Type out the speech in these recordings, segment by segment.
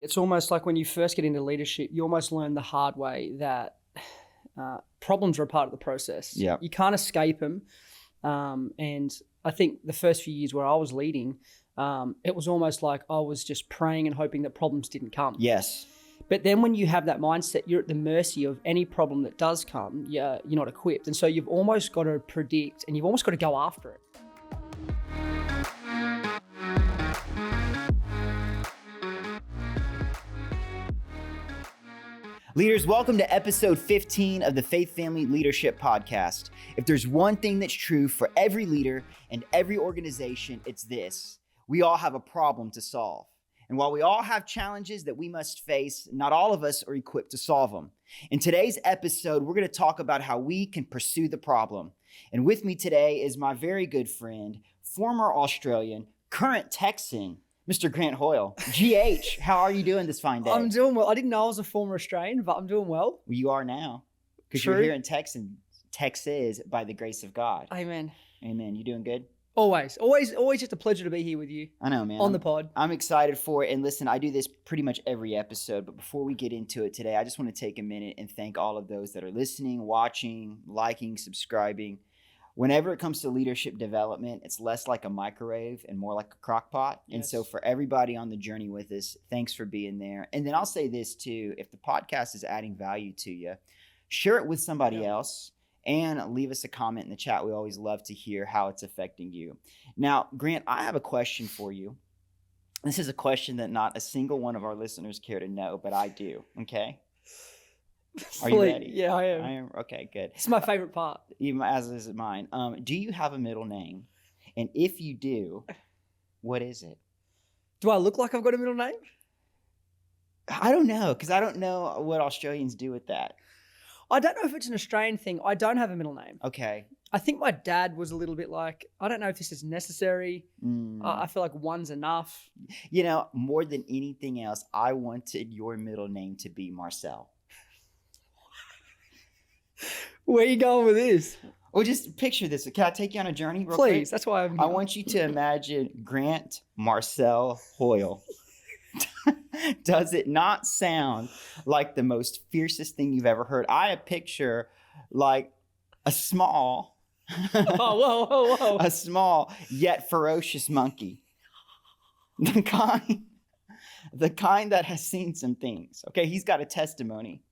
It's almost like when you first get into leadership, you almost learn the hard way that problems are a part of the process. Yeah. You can't escape them. And I think the first few years where I was leading, it was almost like I was just praying and hoping that problems didn't come. Yes. But then when you have that mindset, you're at the mercy of any problem that does come. You're not equipped. And so you've almost got to predict and you've almost got to go after it. Leaders, welcome to episode 15 of the Faith Family Leadership Podcast. If there's one thing that's true for every leader and every organization, it's this: we all have a problem to solve. And while we all have challenges that we must face, not all of us are equipped to solve them. In today's episode, we're going to talk about how we can pursue the problem. And with me today is my very good friend, former Australian, current Texan, Mr. Grant Hoyle. GH, how are you doing this fine day? I'm doing well. I didn't know I was a former Australian, but I'm doing well. Well, you are now, because you're here in Texas by the grace of God. Amen. Amen. You doing good? Always just a pleasure to be here with you. I know, man. On the pod. I'm excited for it. And listen, I do this pretty much every episode. But before we get into it today, I just want to take a minute and thank all of those that are listening, watching, liking, subscribing. Whenever it comes to leadership development, it's less like a microwave and more like a crock pot. Yes. And so for everybody on the journey with us, thanks for being there. And then I'll say this too: if the podcast is adding value to you, share it with somebody else and leave us a comment in the chat. We always love to hear how it's affecting you. Now, Grant, I have a question for you. This is a question that not a single one of our listeners care to know, but I do. Okay? Are you ready? Yeah, I am. I am. Okay, good. It's my favorite part. Even as is mine. Do you have a middle name? And if you do, what is it? Do I look like I've got a middle name? I don't know, because I don't know what Australians do with that. I don't know if it's an Australian thing. I don't have a middle name. Okay. I think my dad was a little bit like, I don't know if this is necessary. I feel like one's enough. You know, more than anything else, I wanted your middle name to be Marcel. Where are you going with this? Well, just picture this. Can I take you on a journey real Please, quick? that's why I'm I here. want you to imagine Grant Marcel Hoyle. Does it not sound like the most fiercest thing you've ever heard? I picture like a small, whoa. a small yet ferocious monkey. The kind that has seen some things. Okay, he's got a testimony.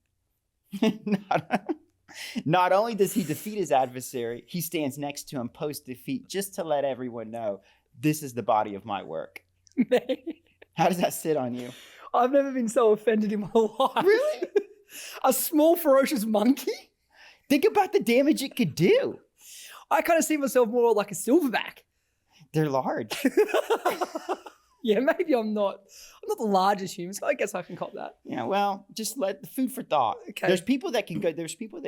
Not only does he defeat his adversary, he stands next to him post-defeat just to let everyone know this is the body of my work. How does that sit on you? I've never been so offended in my life. Really? A small, ferocious monkey? Think about the damage it could do. I kind of see myself more like a silverback. They're large. Yeah, maybe I'm not the largest human, so I guess I can cop that. Yeah, well, just let the food for thought. Okay. There's people that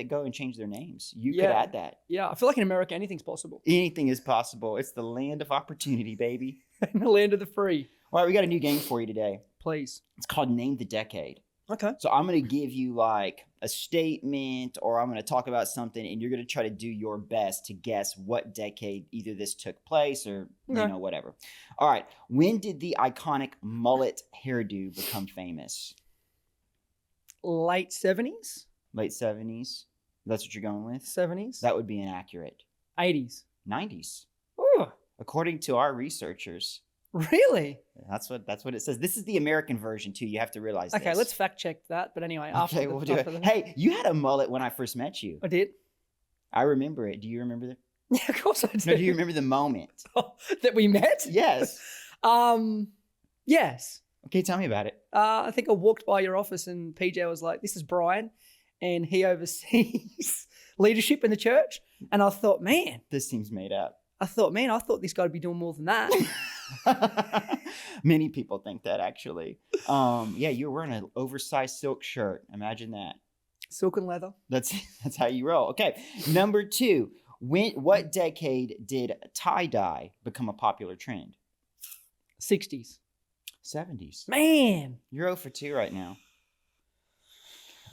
go and change their names. You could add that. Yeah, I feel like in America, anything's possible. Anything is possible. It's the land of opportunity, baby. In the land of the free. All right, we got a new game for you today. Please. It's called Name the Decade. Okay. So I'm going to give you like a statement, or I'm going to talk about something, and you're going to try to do your best to guess what decade either this took place or, whatever. All right. When did the iconic mullet hairdo become famous? Late 70s? Late 70s? That's what you're going with? 70s? That would be inaccurate. 80s? 90s. Ooh, According to our researchers. really? That's what it says. This is the American version too. You have to realize Okay, this. let's fact check that. But anyway, We'll do it. Hey, you had a mullet when I first met you. I did? I remember it. Do you remember that? Yeah, of course I did. No, do you remember the moment? That we met? Yes. Yes. Okay, tell me about it. I think I walked by your office and PJ was like, this is Brian, and he oversees leadership in the church. And I thought, man, This seems made up. I thought this guy would be doing more than that. Many people think that, actually. Yeah, you're wearing an oversized silk shirt. Imagine that. Silk and leather. That's how you roll. Okay, number 2. What decade did tie-dye become a popular trend? 60s. 70s. Man. You're 0 for 2 right now.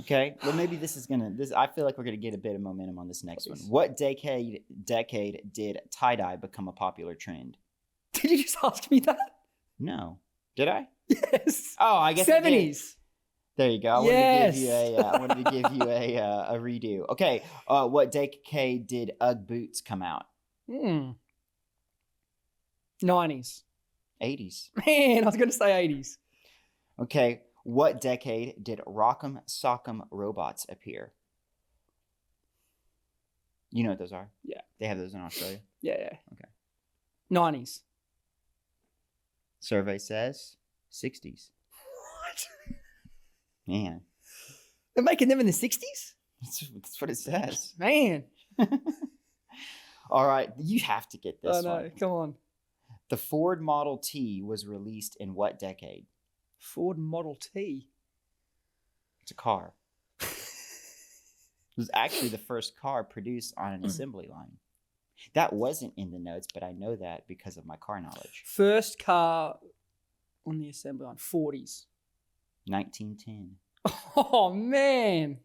Okay, well maybe I feel like we're gonna get a bit of momentum on this next one. What decade did tie-dye become a popular trend? Did you just ask me that? No. Did I? Yes. Oh, I guess I did. 70s. There you go. I wanted to give you a redo. Okay. What decade did UGG boots come out? 90s. 80s. Man, I was going to say 80s. Okay. What decade did Rock'em Sock'em robots appear? You know what those are? Yeah. They have those in Australia. Yeah. Okay. 90s. Survey says 60s. What? Man, They're making them in the 60s? that's what it says. Man. All right. You have to get this Oh, no. one. Come on. The Ford Model T was released in what decade? Ford Model T. It's a car. It was actually the first car produced on an assembly line. That wasn't in the notes, but I know that because of my car knowledge. First car on the assembly line. 40s. 1910. Oh, man.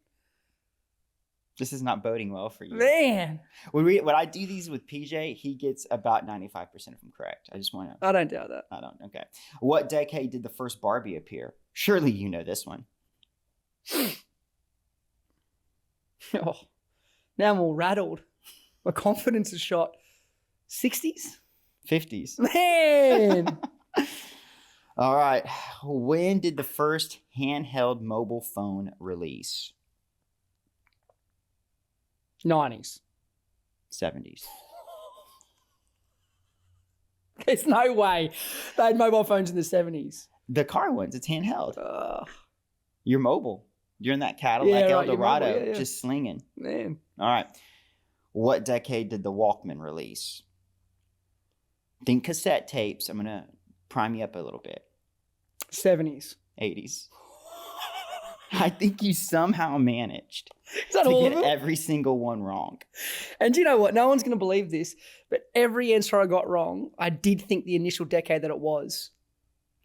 This is not boding well for you. Man. When I do these with PJ, he gets about 95% of them correct. I just want to. I don't doubt that. I don't. Okay. What decade did the first Barbie appear? Surely you know this one. Oh, now I'm all rattled. My confidence is shot. 60s? 50s. Man. All right. When did the first handheld mobile phone release? 90s. 70s. There's no way they had mobile phones in the 70s. The car ones, it's handheld. Oh, You're mobile. You're in that Cadillac Yeah, right, you're Eldorado, mobile, yeah. just slinging. man. All right. What decade did the Walkman release? Think cassette tapes. I'm going to prime you up a little bit. 70s. 80s. I think you somehow managed Is that to all get of it? every single one wrong. And do you know what? No one's going to believe this, but every answer I got wrong, I did think the initial decade that it was.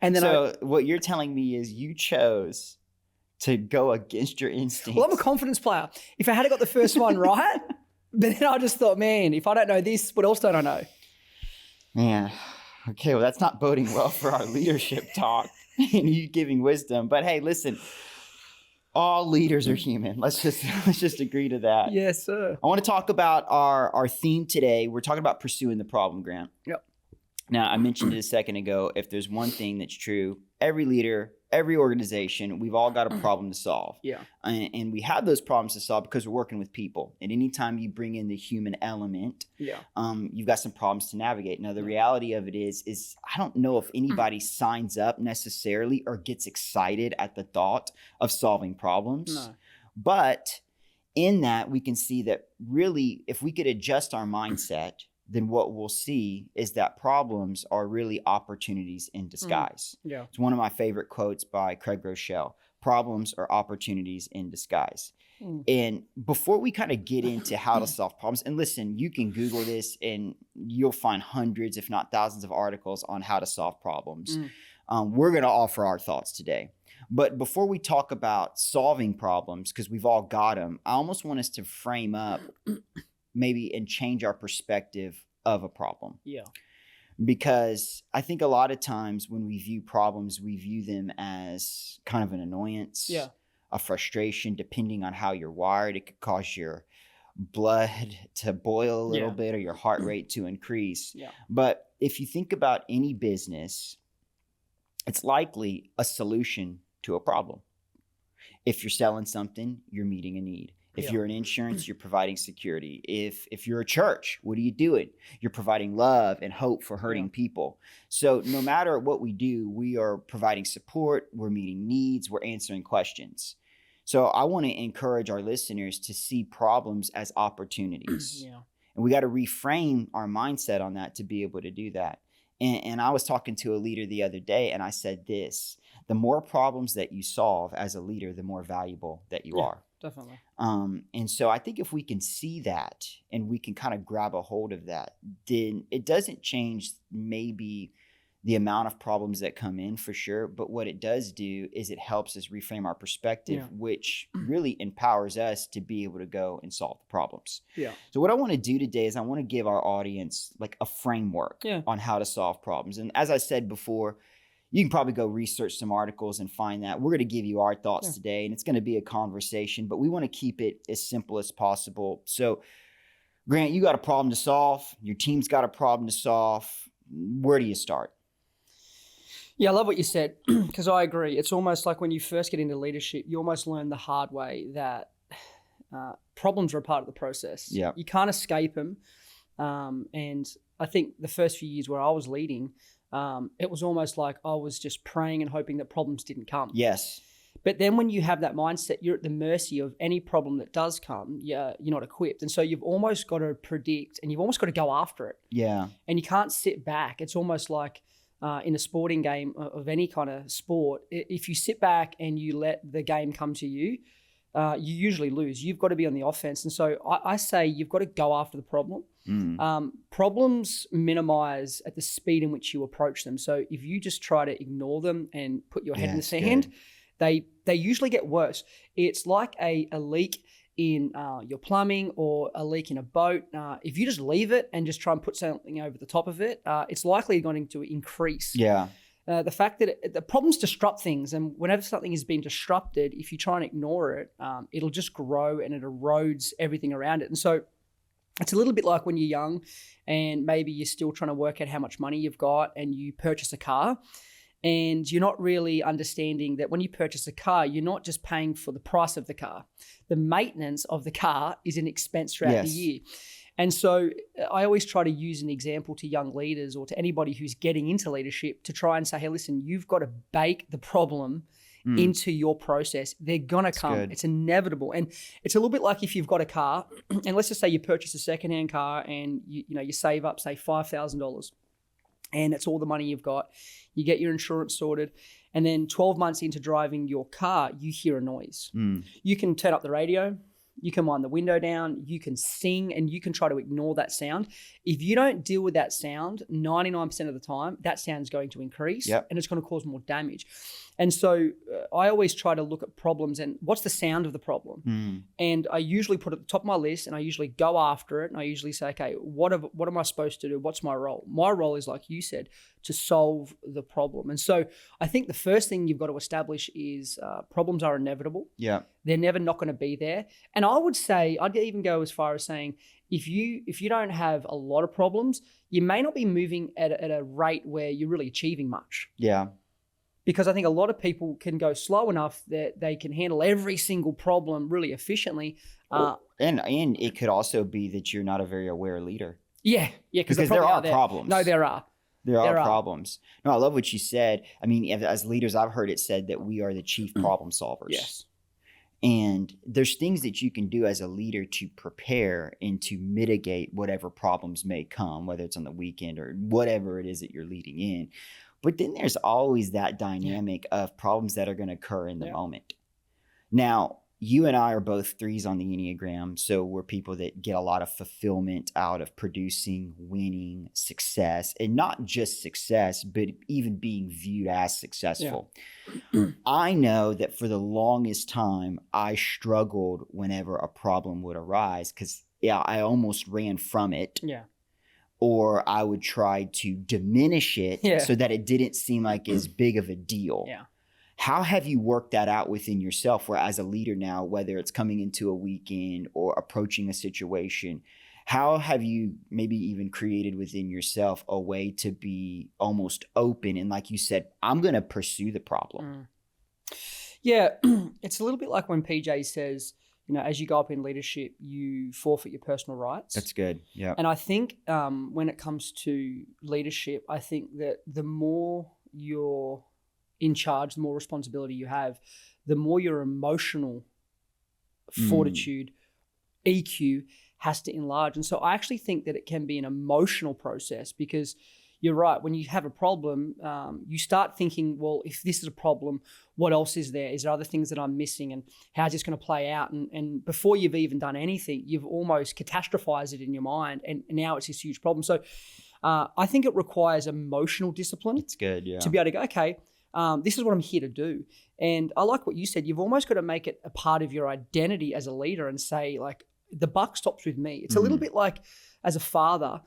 And then So what you're telling me is you chose to go against your instincts. well, I'm a confidence player. If I had got the first one right, but then I just thought, man, if I don't know this, what else don't I know? Man, okay, well, that's not boding well for our leadership talk and you giving wisdom. But hey, listen, all leaders are human. Let's just agree to that. Yes, sir. I want to talk about our theme today. We're talking about pursuing the problem, Grant. Yep. Now, I mentioned it a second ago. If there's one thing that's true, every leader, every organization, we've all got a problem to solve. Yeah. And we have those problems to solve because we're working with people. And anytime you bring in the human element, Yeah. you've got some problems to navigate. Now, the reality of it is I don't know if anybody signs up necessarily or gets excited at the thought of solving problems. No. But in that, we can see that really, if we could adjust our mindset, then what we'll see is that problems are really opportunities in disguise. Yeah. It's one of my favorite quotes by Craig Rochelle. Problems are opportunities in disguise. Mm. And before we kind of get into how to solve problems, and listen, you can Google this and you'll find hundreds, if not thousands of articles on how to solve problems. We're going to offer our thoughts today. But before we talk about solving problems, because we've all got them, I almost want us to frame up maybe and change our perspective of a problem. Yeah. Because I think a lot of times when we view problems, we view them as kind of an annoyance, Yeah. a frustration, depending on how you're wired. It could cause your blood to boil a little Yeah. bit or your heart rate to increase. Yeah. But if you think about any business, it's likely a solution to a problem. If you're selling something, you're meeting a need. If Yeah. you're in insurance, you're providing security. If you're a church, what are you doing? You're providing love and hope for hurting people. So no matter what we do, we are providing support, we're meeting needs, we're answering questions. So I want to encourage our listeners to see problems as opportunities. Yeah. And we got to reframe our mindset on that to be able to do that. And I was talking to a leader the other day, and I said this: the more problems that you solve as a leader, the more valuable that you are. Definitely. And so I think if we can see that and we can kind of grab a hold of that, then it doesn't change maybe the amount of problems that come in for sure. But what it does do is it helps us reframe our perspective, which really empowers us to be able to go and solve the problems. Yeah. So what I want to do today is I want to give our audience like a framework on how to solve problems. And as I said before, you can probably go research some articles and find that. We're going to give you our thoughts Yeah. today, and it's going to be a conversation, but we want to keep it as simple as possible. So, Grant, you got a problem to solve. Your team's got a problem to solve. Where do you start? Yeah, I love what you said because I agree. It's almost like when you first get into leadership, you almost learn the hard way that problems are a part of the process. Yeah. You can't escape them. And I think the first few years where I was leading, it was almost like I was just praying and hoping that problems didn't come. Yes. But then when you have that mindset, you're at the mercy of any problem that does come. You're not equipped. And so you've almost got to predict and you've almost got to go after it. Yeah. And you can't sit back. It's almost like in a sporting game of any kind of sport, if you sit back and you let the game come to you, you usually lose. You've got to be on the offense. And so I say you've got to go after the problem. Problems minimize at the speed in which you approach them. So if you just try to ignore them and put your head in the sand, they usually get worse. It's like a leak in your plumbing or a leak in a boat. If you just leave it and just try and put something over the top of it, it's likely going to increase. Yeah. The fact that the problems disrupt things, and whenever something is being disrupted, if you try and ignore it, it'll just grow and it erodes everything around it. And so it's a little bit like when you're young and maybe you're still trying to work out how much money you've got and you purchase a car. And you're not really understanding that when you purchase a car, you're not just paying for the price of the car. The maintenance of the car is an expense throughout the year. And so I always try to use an example to young leaders or to anybody who's getting into leadership to try and say, hey, listen, you've got to bake the problem into your process. They're going to come. Good. It's inevitable. And it's a little bit like if you've got a car and let's just say you purchase a secondhand car and you save up, say, $5,000. And it's all the money you've got. You get your insurance sorted. And then 12 months into driving your car, you hear a noise. You can turn up the radio. You can wind the window down. You can sing and you can try to ignore that sound. If you don't deal with that sound, 99% of the time, that sound's going to increase and it's going to cause more damage. And so I always try to look at problems and what's the sound of the problem? And I usually put it at the top of my list and I usually go after it. And I usually say, okay, what am I supposed to do? What's my role? My role is, like you said, to solve the problem. And so I think the first thing you've got to establish is problems are inevitable. Yeah. They're never not going to be there. And I would say, I'd even go as far as saying, if you don't have a lot of problems, you may not be moving at a rate where you're really achieving much. Yeah. Because I think a lot of people can go slow enough that they can handle every single problem really efficiently. And it could also be that you're not a very aware leader. Yeah. Because there are problems. No, there are. There are problems. No, I love what you said. I mean, as leaders, I've heard it said that we are the chief problem solvers. Yes. And there's things that you can do as a leader to prepare and to mitigate whatever problems may come, whether it's on the weekend or whatever it is that you're leading in. But then there's always that dynamic of problems that are going to occur in the moment. Now, you and I are both 3s on the Enneagram, so we're people that get a lot of fulfillment out of producing, winning, success, and not just success, but even being viewed as successful. Yeah. I know that for the longest time, I struggled whenever a problem would arise because I almost ran from it. Yeah. Or I would try to diminish it so that it didn't seem like as big of a deal. Yeah. How have you worked that out within yourself where as a leader now, whether it's coming into a weekend or approaching a situation, how have you maybe even created within yourself a way to be almost open and, like you said, I'm going to pursue the problem? Yeah, it's a little bit like when PJ says, as you go up in leadership, you forfeit your personal rights. That's good. Yeah. And I think when it comes to leadership, I think that the more you're in charge, the more responsibility you have, the more your emotional fortitude, EQ has to enlarge. And so I actually think that it can be an emotional process because you're right. When you have a problem, you start thinking, well, if this is a problem, what else is there? Is there other things that I'm missing? And how's this going to play out? And before you've even done anything, you've almost catastrophized it in your mind. And now it's this huge problem. So I think it requires emotional discipline. It's good, yeah. To be able to go, okay, this is what I'm here to do. And I like what you said. You've almost got to make it a part of your identity as a leader and say, like, the buck stops with me. It's a little bit like as a father,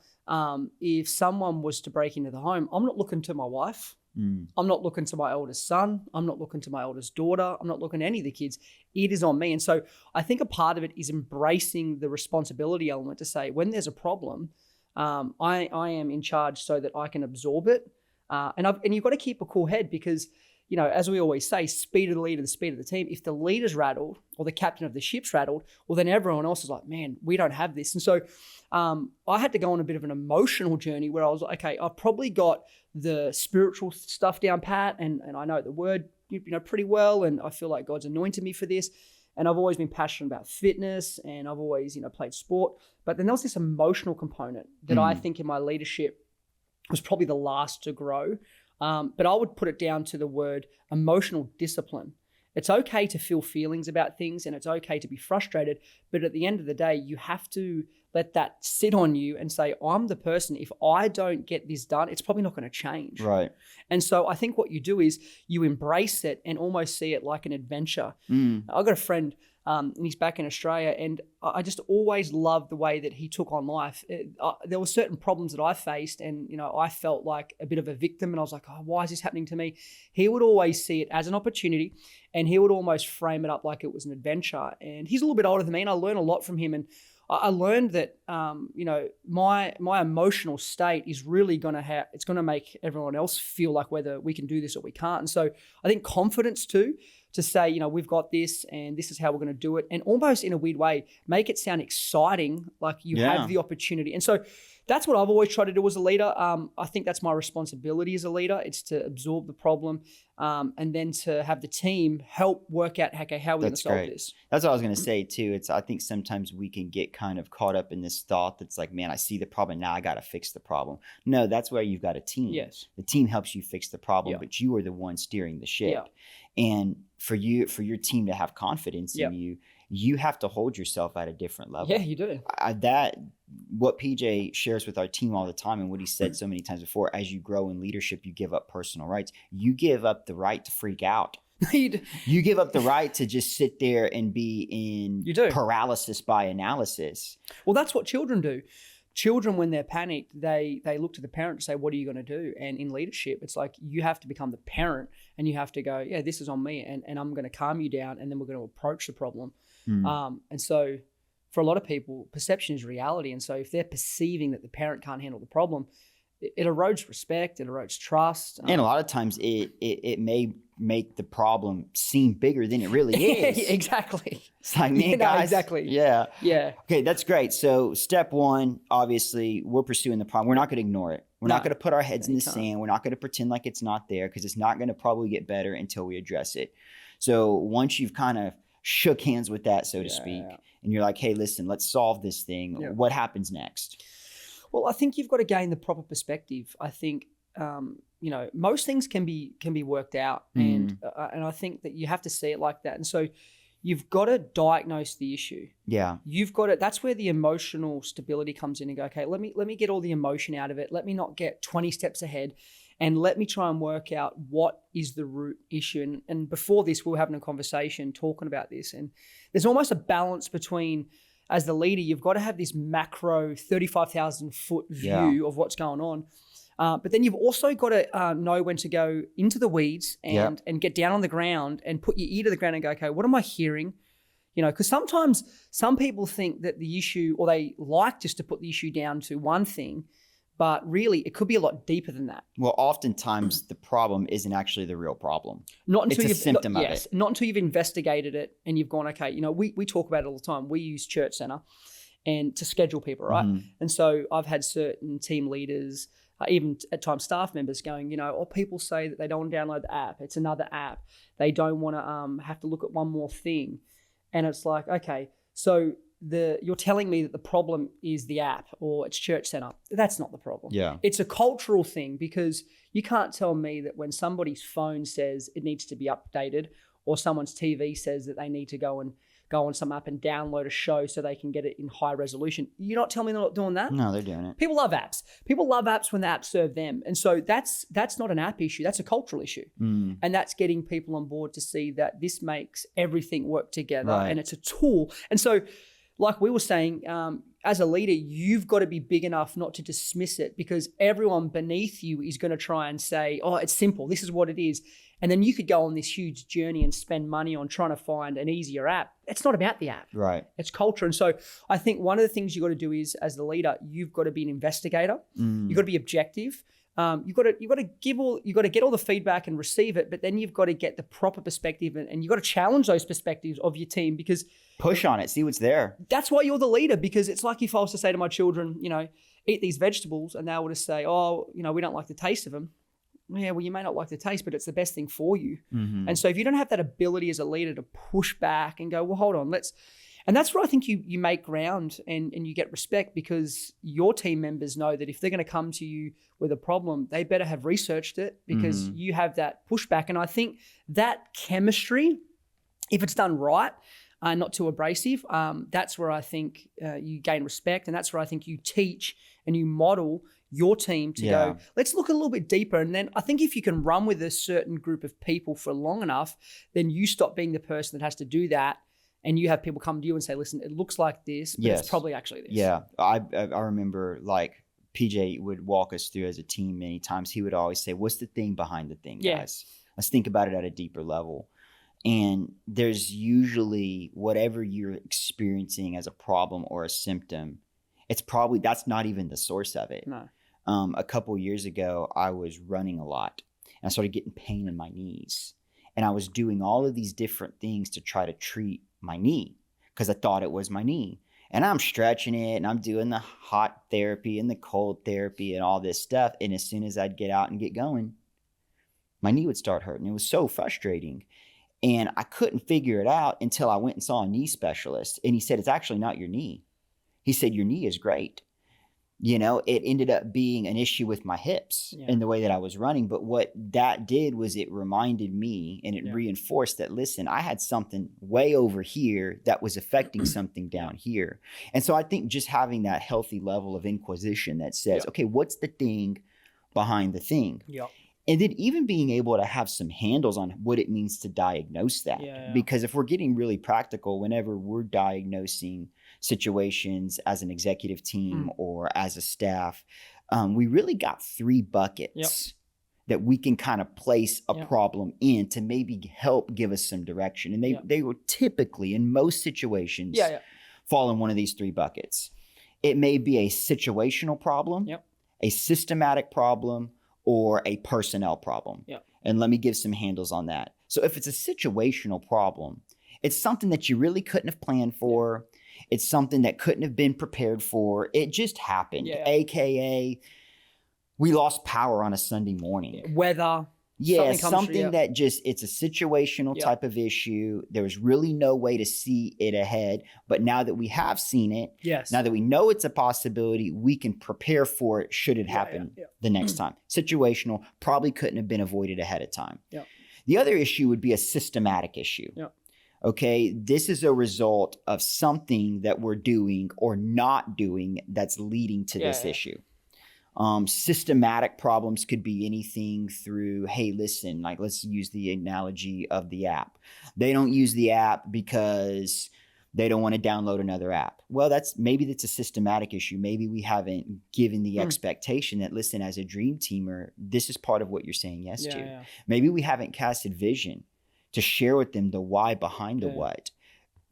if someone was to break into the home, I'm not looking to my wife. I'm not looking to my oldest son. I'm not looking to my oldest daughter. I'm not looking at any of the kids. It is on me. And so I think a part of it is embracing the responsibility element to say, when there's a problem, I am in charge so that I can absorb it. And you've got to keep a cool head because, you know, as we always say, speed of the leader, the speed of the team. If the leader's rattled or the captain of the ship's rattled, well, then everyone else is like, man, we don't have this. And so I had to go on a bit of an emotional journey where I was like, okay, I've probably got the spiritual stuff down pat and I know the word, you know, pretty well. And I feel like God's anointed me for this. And I've always been passionate about fitness and I've always, you know, played sport. But then there was this emotional component that I think in my leadership was probably the last to grow. But I would put it down to the word emotional discipline. It's okay to feel feelings about things and it's okay to be frustrated. But at the end of the day, you have to let that sit on you and say, I'm the person, if I don't get this done, it's probably not going to change. Right. And so I think what you do is you embrace it and almost see it like an adventure. I've got a friend and he's back in Australia and I just always loved the way that he took on life. There were certain problems that I faced and, you know, I felt like a bit of a victim and I was like, oh, why is this happening to me? He would always see it as an opportunity and he would almost frame it up like it was an adventure. And he's a little bit older than me and I learned a lot from him. And I learned that, you know, my emotional state is really going to it's going to make everyone else feel like whether we can do this or we can't. And so I think confidence too, to say, you know, we've got this and this is how we're going to do it. And almost in a weird way, make it sound exciting, like you have the opportunity. And so that's what I've always tried to do as a leader. I think that's my responsibility as a leader. It's to absorb the problem and then to have the team help work out, okay, how we're going to solve this. That's what I was going to say too. I think sometimes we can get kind of caught up in this thought that's like, man, I see the problem. Now I got to fix the problem. No, that's where you've got a team. Yes. The team helps you fix the problem, but you are the one steering the ship. And for your team to have confidence in you, you have to hold yourself at a different level. Yeah, you do. What PJ shares with our team all the time and what he said so many times before, as you grow in leadership, you give up personal rights. You give up the right to freak out. You give up the right to just sit there and be in paralysis by analysis. Well, that's what children do. Children, when they're panicked, they look to the parent to say, what are you going to do? And in leadership, it's like you have to become the parent and you have to go, yeah, this is on me and I'm going to calm you down and then we're going to approach the problem. And so for a lot of people, perception is reality. And so if they're perceiving that the parent can't handle the problem, it erodes respect, it erodes trust. And a lot of times it may make the problem seem bigger than it really is. Exactly. It's like, man, guys. Exactly. Yeah. Yeah. Okay, that's great. So step one, obviously, we're pursuing the problem. We're not going to ignore it. We're not going to put our heads in the sand. We're not going to pretend like it's not there because it's not going to probably get better until we address it. So once you've kind of shook hands with that, so to speak, and you're like, hey, listen, let's solve this thing. What happens next? Well, I think you've got to gain the proper perspective. I think, you know, most things can be worked out, and I think that you have to see it like that. And so, you've got to diagnose the issue. Yeah, you've got to. That's where the emotional stability comes in, and go, okay, let me get all the emotion out of it. Let me not get 20 steps ahead, and let me try and work out what is the root issue. And before this, we were having a conversation talking about this, and there's almost a balance between, as the leader, you've got to have this macro 35,000 foot view of what's going on. But then you've also got to know when to go into the weeds and get down on the ground and put your ear to the ground and go, okay, what am I hearing? You know, because sometimes some people think that the issue, or they like just to put the issue down to one thing, but really it could be a lot deeper than that. Well, oftentimes the problem isn't actually the real problem. Not until it's a symptom of it. Not until you've investigated it and you've gone, okay, you know, we talk about it all the time. We use Church Center and to schedule people, right? And so I've had certain team leaders, even at times staff members going, you know, or people say that they don't want to download the app. It's another app. They don't want to have to look at one more thing. And it's like, okay, so you're telling me that the problem is the app or it's Church Center. That's not the problem. Yeah. It's a cultural thing, because you can't tell me that when somebody's phone says it needs to be updated, or someone's TV says that they need to go on some app and download a show so they can get it in high resolution. You're not telling me they're not doing that? No, they're doing it. People love apps. People love apps when the apps serve them. And so that's not an app issue. That's a cultural issue. And that's getting people on board to see that this makes everything work together and it's a tool. And so, like we were saying, as a leader, you've got to be big enough not to dismiss it, because everyone beneath you is going to try and say, oh, it's simple. This is what it is. And then you could go on this huge journey and spend money on trying to find an easier app. It's not about the app. Right. It's culture. And so I think one of the things you've got to do is, as the leader, you've got to be an investigator. You've got to be objective. You've got to get all the feedback and receive it, but then you've got to get the proper perspective, and you've got to challenge those perspectives of your team, because push on it, see what's there. that's why you're the leader. Because it's like if I was to say to my children, eat these vegetables, and they were to say, oh, we don't like the taste of them. Yeah, well, you may not like the taste, but it's the best thing for you. And so if you don't have that ability as a leader to push back and go, well, hold on, and that's where I think you make ground and you get respect, because your team members know that if they're going to come to you with a problem, they better have researched it, because you have that pushback. And I think that chemistry, if it's done right, not too abrasive, that's where I think you gain respect. And that's where I think you teach and you model your team to go, let's look a little bit deeper. And then I think if you can run with a certain group of people for long enough, then you stop being the person that has to do that. And you have people come to you and say, listen, it looks like this, but it's probably actually this. Yeah. I remember, like, PJ would walk us through as a team many times. He would always say, what's the thing behind the thing, guys? Let's think about it at a deeper level. And there's usually whatever you're experiencing as a problem or a symptom, that's not even the source of it. No. A couple years ago, I was running a lot, and I started getting pain in my knees. And I was doing all of these different things to try to treat my knee, because I thought it was my knee. And I'm stretching it, and I'm doing the hot therapy and the cold therapy and all this stuff. And as soon as I'd get out and get going, my knee would start hurting. It was so frustrating. And I couldn't figure it out until I went and saw a knee specialist. And he said, it's actually not your knee. He said, your knee is great. It ended up being an issue with my hips in the way that I was running. But what that did was it reminded me, and it reinforced that, listen, I had something way over here that was affecting something down here. And so I think just having that healthy level of inquisition that says, okay, what's the thing behind the thing? Yeah. And then even being able to have some handles on what it means to diagnose that. Because if we're getting really practical, whenever we're diagnosing situations as an executive team or as a staff, we really got 3 buckets that we can kind of place a problem in to maybe help give us some direction. And they will typically, in most situations, fall in one of these 3 buckets. It may be a situational problem, a systematic problem, or a personnel problem. And let me give some handles on that. So if it's a situational problem, it's something that you really couldn't have planned for. It's something that couldn't have been prepared for. It just happened. AKA, we lost power on a Sunday morning. Weather. Something that just, it's a situational type of issue. There was really no way to see it ahead. But now that we have seen it, now that we know it's a possibility, we can prepare for it should it happen the next time. Situational, probably couldn't have been avoided ahead of time. The other issue would be a systematic issue. Okay, this is a result of something that we're doing or not doing that's leading to this issue. Systematic problems could be anything through, hey, listen, like, let's use the analogy of the app. They don't use the app because they don't want to download another app. Well, maybe that's a systematic issue. Maybe we haven't given the expectation that, listen, as a dream teamer, this is part of what you're saying yes to. Maybe we haven't casted vision to share with them the why behind the what.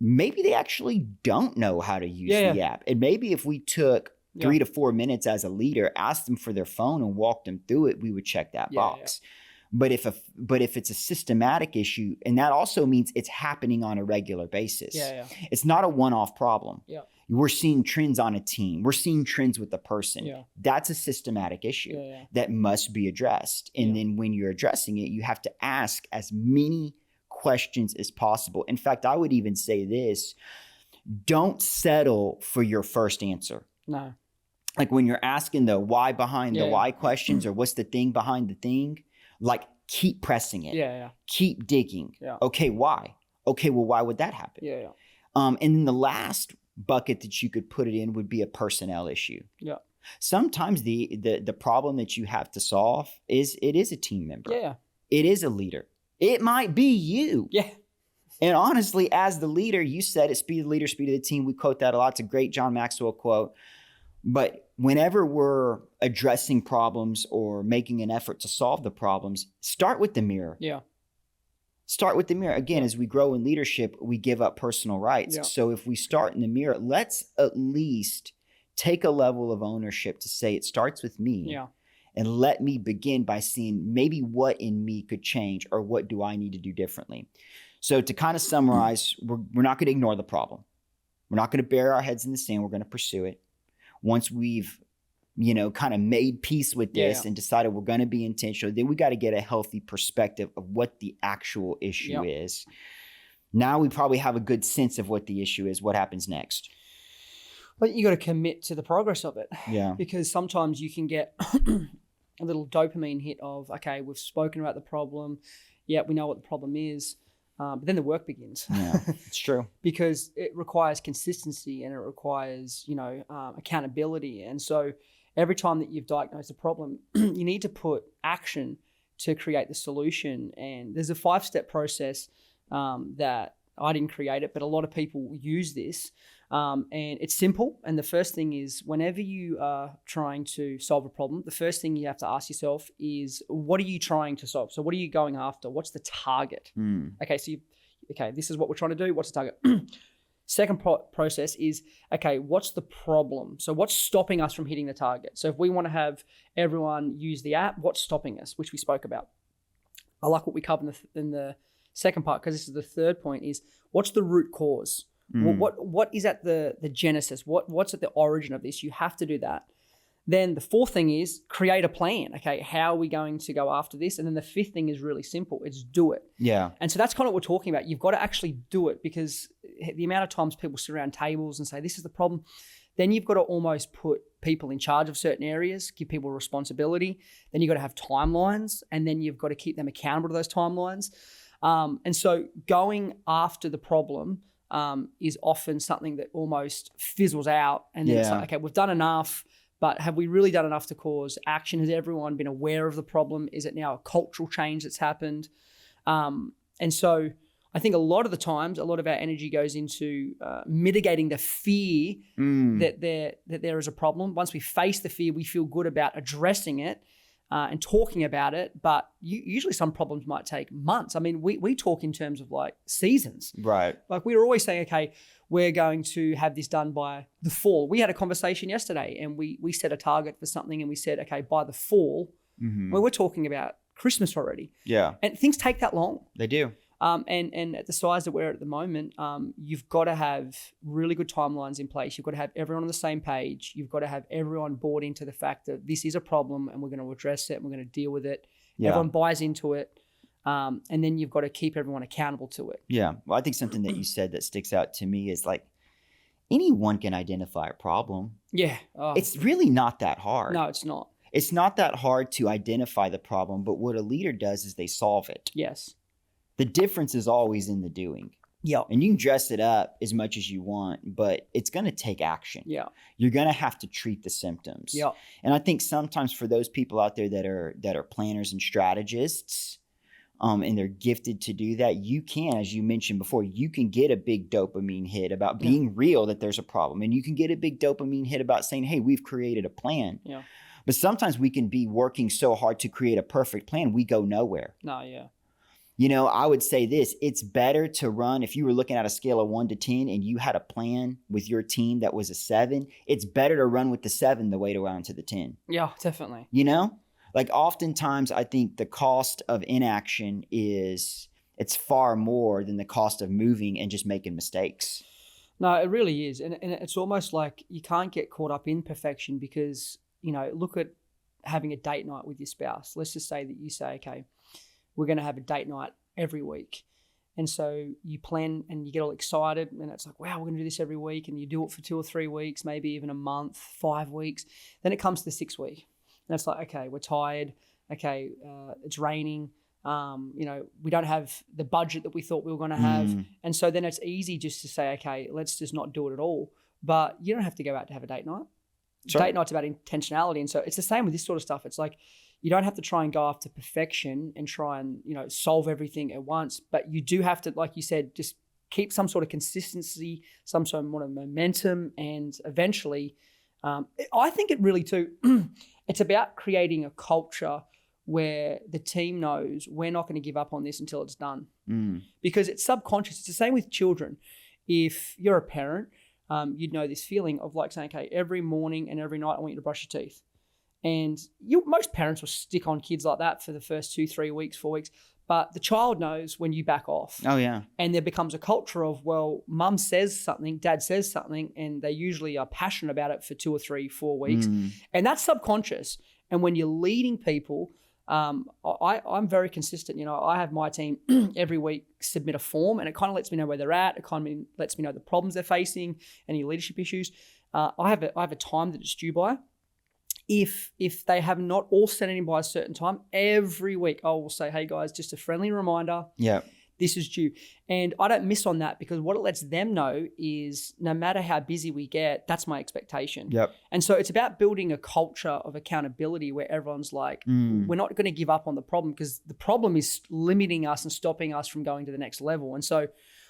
Maybe they actually don't know how to use the app. And maybe if we took 3 to 4 minutes as a leader, asked them for their phone and walked them through it, we would check that box. But if it's a systematic issue, and that also means it's happening on a regular basis. It's not a one-off problem. We're seeing trends on a team. We're seeing trends with a person. That's a systematic issue that must be addressed. And then when you're addressing it, you have to ask as many questions as possible. In fact, I would even say this: don't settle for your first answer. No. Like when you're asking the why behind the why questions, or what's the thing behind the thing, like keep pressing it. Keep digging. Okay, why? Okay, well, why would that happen? And then the last bucket that you could put it in would be a personnel issue. Sometimes the problem that you have to solve is a team member. It is a leader. It might be you. And honestly, as the leader, you said it, speed of the leader, speed of the team. We quote that a lot. It's a great John Maxwell quote. But whenever we're addressing problems or making an effort to solve the problems, start with the mirror. Yeah. Start with the mirror. Again, as we grow in leadership, we give up personal rights. Yeah. So if we start in the mirror, let's at least take a level of ownership to say it starts with me. Yeah. And let me begin by seeing maybe what in me could change or what do I need to do differently. So to kind of summarize, we're not going to ignore the problem. We're not going to bury our heads in the sand. We're going to pursue it. Once we've, kind of made peace with this and decided we're going to be intentional, then we got to get a healthy perspective of what the actual issue is. Now we probably have a good sense of what the issue is. What happens next? But you got to commit to the progress of it. Yeah. Because sometimes you can get a little dopamine hit of, okay, we've spoken about the problem. Yeah, we know what the problem is. But then the work begins. Yeah, it's true. Because it requires consistency and it requires, accountability. And so every time that you've diagnosed a problem, you need to put action to create the solution. And there's a 5-step process that I didn't create it, but a lot of people use this. And it's simple. And the first thing is, whenever you are trying to solve a problem, the first thing you have to ask yourself is, what are you trying to solve? So what are you going after? What's the target? Okay, so this is what we're trying to do. What's the target? Second process is, okay, what's the problem? So what's stopping us from hitting the target? So if we want to have everyone use the app, what's stopping us, which we spoke about? I like what we covered in the second part, because this is the third point, is what's the root cause? What is at the genesis? What's at the origin of this? You have to do that. Then the fourth thing is create a plan. Okay, how are we going to go after this? And then the fifth thing is really simple. It's do it. Yeah. And so that's kind of what we're talking about. You've got to actually do it, because the amount of times people sit around tables and say, this is the problem, then you've got to almost put people in charge of certain areas, give people responsibility. Then you've got to have timelines, and then you've got to keep them accountable to those timelines. And so going after the problem is often something that almost fizzles out. And then it's like, okay, we've done enough, but have we really done enough to cause action? Has everyone been aware of the problem? Is it now a cultural change that's happened? And so I think a lot of the times, a lot of our energy goes into mitigating the fear that there is a problem. Once we face the fear, we feel good about addressing it and talking about it. But usually some problems might take months. I mean, we talk in terms of like seasons. Right. Like we were always saying, okay, we're going to have this done by the fall. We had a conversation yesterday and we set a target for something, and we said, okay, by the fall, well, we're talking about Christmas already. Yeah. And things take that long. They do. And at the size that we're at the moment, you've got to have really good timelines in place. You've got to have everyone on the same page. You've got to have everyone bought into the fact that this is a problem and we're going to address it and we're going to deal with it. Yeah. Everyone buys into it. And then you've got to keep everyone accountable to it. Yeah. Well, I think something that you said that sticks out to me is like, anyone can identify a problem. Yeah. It's really not that hard. No, it's not. It's not that hard to identify the problem, but what a leader does is they solve it. Yes. The difference is always in the doing. Yeah. And you can dress it up as much as you want, but it's going to take action. Yeah. You're going to have to treat the symptoms. Yeah. And I think sometimes for those people out there that are planners and strategists, and they're gifted to do that, you can, as you mentioned before, you can get a big dopamine hit about being real that there's a problem. And you can get a big dopamine hit about saying, hey, we've created a plan. Yeah. But sometimes we can be working so hard to create a perfect plan, we go nowhere. No, yeah. I would say this, it's better to run, if you were looking at a scale of 1 to 10 and you had a plan with your team that was a 7, it's better to run with the 7 than wait around to the 10. Yeah, definitely. Like oftentimes I think the cost of inaction it's far more than the cost of moving and just making mistakes. No, it really is. And it's almost like you can't get caught up in perfection because, look at having a date night with your spouse. Let's just say that you say, okay, we're going to have a date night every week. And so you plan and you get all excited and it's like, wow, we're going to do this every week. And you do it for 2 or 3 weeks, maybe even a month, 5 weeks. Then it comes to the 6th week. And it's like, okay, we're tired. Okay, it's raining. We don't have the budget that we thought we were going to have. And so then it's easy just to say, okay, let's just not do it at all. But you don't have to go out to have a date night. Sure. Date night's about intentionality. And so it's the same with this sort of stuff. It's like you don't have to try and go after perfection and try and, solve everything at once. But you do have to, like you said, just keep some sort of consistency, some sort of momentum, and eventually, I think it really too, it's about creating a culture where the team knows we're not going to give up on this until it's done. Because it's subconscious. It's the same with children. If you're a parent, you'd know this feeling of like saying, okay, every morning and every night I want you to brush your teeth. And most parents will stick on kids like that for the first 2, 3 weeks, 4 weeks. But the child knows when you back off. Oh, yeah. And there becomes a culture of, well, mum says something, dad says something, and they usually are passionate about it for 2 or 3, 4 weeks. And that's subconscious. And when you're leading people, I'm very consistent. I have my team every week submit a form, and it kind of lets me know where they're at. It kind of lets me know the problems they're facing, any leadership issues. I have a time that it's due by. If they have not all sent it in by a certain time, every week I will say, hey guys, just a friendly reminder. Yeah. This is due. And I don't miss on that, because what it lets them know is no matter how busy we get, that's my expectation. Yep. And so it's about building a culture of accountability where everyone's like, we're not going to give up on the problem, because the problem is limiting us and stopping us from going to the next level. And so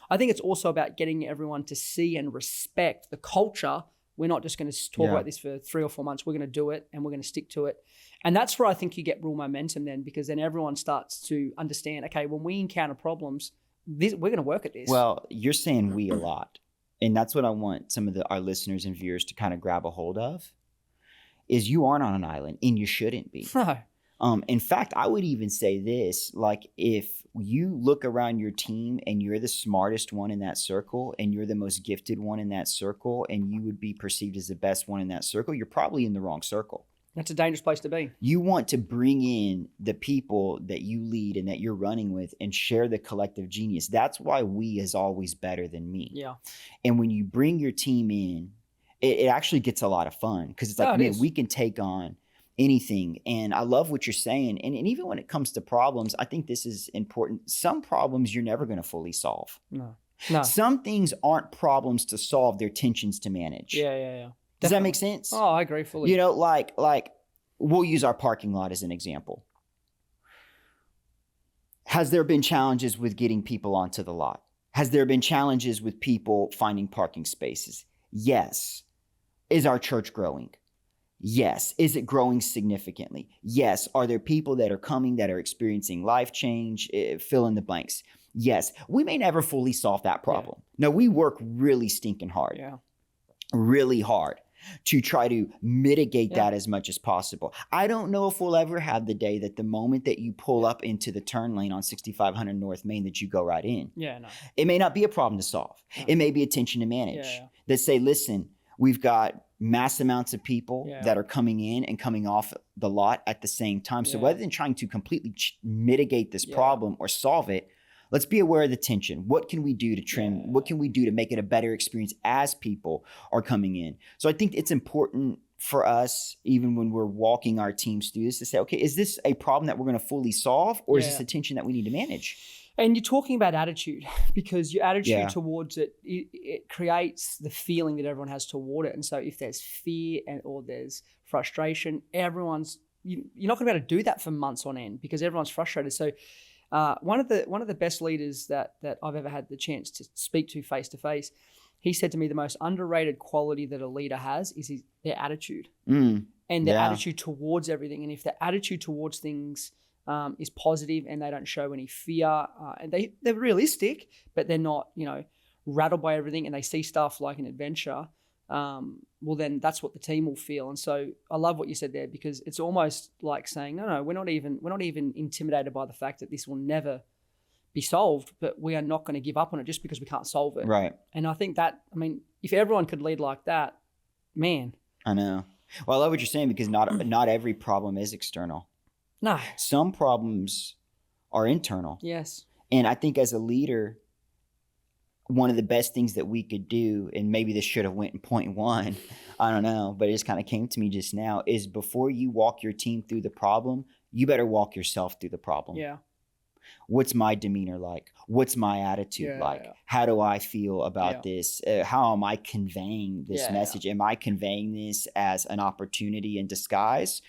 I think it's also about getting everyone to see and respect the culture. We're not just going to talk about this for 3 or 4 months. We're going to do it, and we're going to stick to it. And that's where I think you get real momentum then, because then everyone starts to understand, okay, when we encounter problems, we're going to work at this. Well, you're saying we a lot. And that's what I want some of our listeners and viewers to kind of grab a hold of, is you aren't on an island, and you shouldn't be. No. In fact, I would even say this, like if you look around your team and you're the smartest one in that circle and you're the most gifted one in that circle and you would be perceived as the best one in that circle, you're probably in the wrong circle. That's a dangerous place to be. You want to bring in the people that you lead and that you're running with and share the collective genius. That's why we is always better than me. Yeah. And when you bring your team in, it actually gets a lot of fun, because it's like, man, we can take on anything. And I love what you're saying. And even when it comes to problems, I think this is important. Some problems you're never going to fully solve. No. Some things aren't problems to solve, they're tensions to manage. Yeah. Does that make sense? Oh, I agree fully. Like we'll use our parking lot as an example. Has there been challenges with getting people onto the lot? Has there been challenges with people finding parking spaces? Yes. Is our church growing? Yes. Is it growing significantly? Yes. Are there people that are coming that are experiencing life change? Fill in the blanks. Yes. We may never fully solve that problem. Yeah. No, we work really stinking hard. Yeah. Really hard to try to mitigate that as much as possible. I don't know if we'll ever have the day that the moment that you pull up into the turn lane on 6500 North Main that you go right in. Yeah, no. It may not be a problem to solve. No. It may be a tension to manage. That say, listen, we've got mass amounts of people that are coming in and coming off the lot at the same time. So rather than trying to completely mitigate this problem or solve it, let's be aware of the tension. What can we do to trim? What can we do to make it a better experience as people are coming in? So I think it's important for us, even when we're walking our teams through this, to say, okay, is this a problem that we're going to fully solve, or is this a tension that we need to manage? And you're talking about attitude, because your attitude towards it creates the feeling that everyone has toward it. And so if there's fear or there's frustration, you're not going to be able to do that for months on end, because everyone's frustrated. So one of the best leaders that I've ever had the chance to speak to face to face, he said to me, the most underrated quality that a leader has is their attitude and their attitude towards everything. And if their attitude towards things is positive and they don't show any fear, and they're realistic, but they're not, rattled by everything, and they see stuff like an adventure, well, then that's what the team will feel. And so I love what you said there, because it's almost like saying, no, we're not even intimidated by the fact that this will never be solved, but we are not going to give up on it just because we can't solve it. Right. And I think if everyone could lead like that, man. I know. Well, I love what you're saying, because not every problem is external. No. Some problems are internal. Yes. And I think as a leader, one of the best things that we could do, and maybe this should have went in point one, I don't know, but it just kind of came to me just now, is before you walk your team through the problem, you better walk yourself through the problem. Yeah. What's my demeanor like? What's my attitude like? Yeah. How do I feel about this? How am I conveying this message? Am I conveying this as an opportunity in disguise?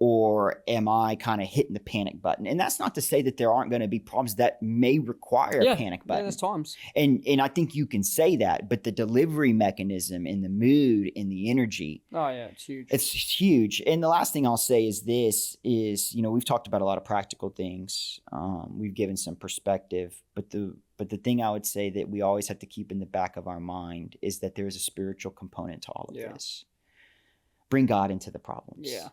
Or am I kind of hitting the panic button? And that's not to say that there aren't going to be problems that may require a panic button. Yeah, there's times. And I think you can say that, but the delivery mechanism and the mood and the energy. Oh yeah, it's huge. It's huge. And the last thing I'll say is we've talked about a lot of practical things. We've given some perspective, but the thing I would say that we always have to keep in the back of our mind is that there is a spiritual component to all of this. Bring God into the problems. Yeah.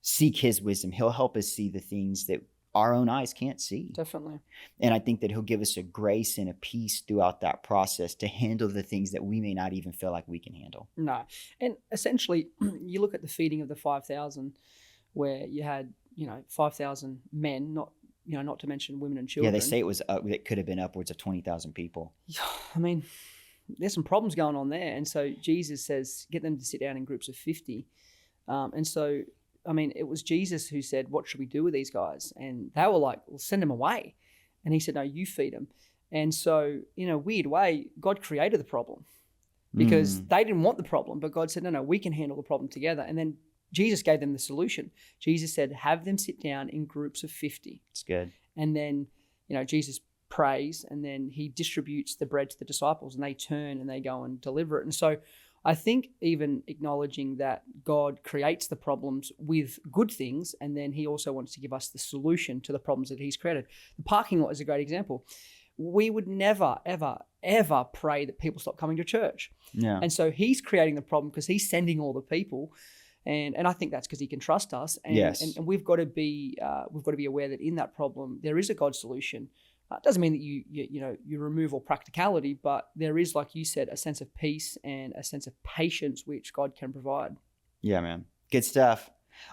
Seek his wisdom. He'll help us see the things that our own eyes can't see. Definitely. And I think that he'll give us a grace and a peace throughout that process to handle the things that we may not even feel like we can handle. No. And essentially, you look at the feeding of the 5,000 where you had, 5,000 men, not to mention women and children. Yeah, they say it could have been upwards of 20,000 people. I mean, there's some problems going on there. And so Jesus says, get them to sit down in groups of 50. And so, I mean, it was Jesus who said, what should we do with these guys? And they were like, well, send them away. And he said, no, you feed them. And so in a weird way, God created the problem because they didn't want the problem, but God said, no, we can handle the problem together. And then Jesus gave them the solution. Jesus said, have them sit down in groups of 50. It's good. And then, Jesus prays and then he distributes the bread to the disciples and they turn and they go and deliver it. And so I think even acknowledging that God creates the problems with good things and then he also wants to give us the solution to the problems that he's created. The parking lot is a great example. We would never, ever, ever pray that people stop coming to church. Yeah. And so he's creating the problem because he's sending all the people. And I think that's because he can trust us. And, yes. and we've got to be aware that in that problem, there is a God solution. It doesn't mean that you remove all practicality, but there is, like you said, a sense of peace and a sense of patience which God can provide. Yeah, man. Good stuff.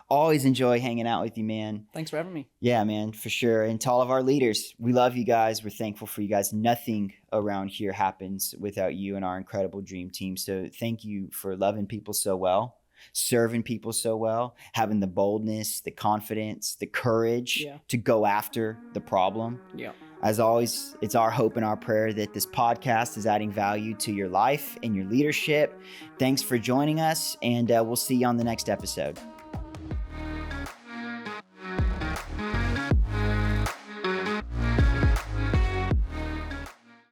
Always enjoy hanging out with you, man. Thanks for having me. Yeah, man, for sure. And to all of our leaders, we love you guys. We're thankful for you guys. Nothing around here happens without you and our incredible dream team. So thank you for loving people so well, serving people so well, having the boldness, the confidence, the courage to go after the problem. Yeah. As always, it's our hope and our prayer that this podcast is adding value to your life and your leadership. Thanks for joining us, and we'll see you on the next episode.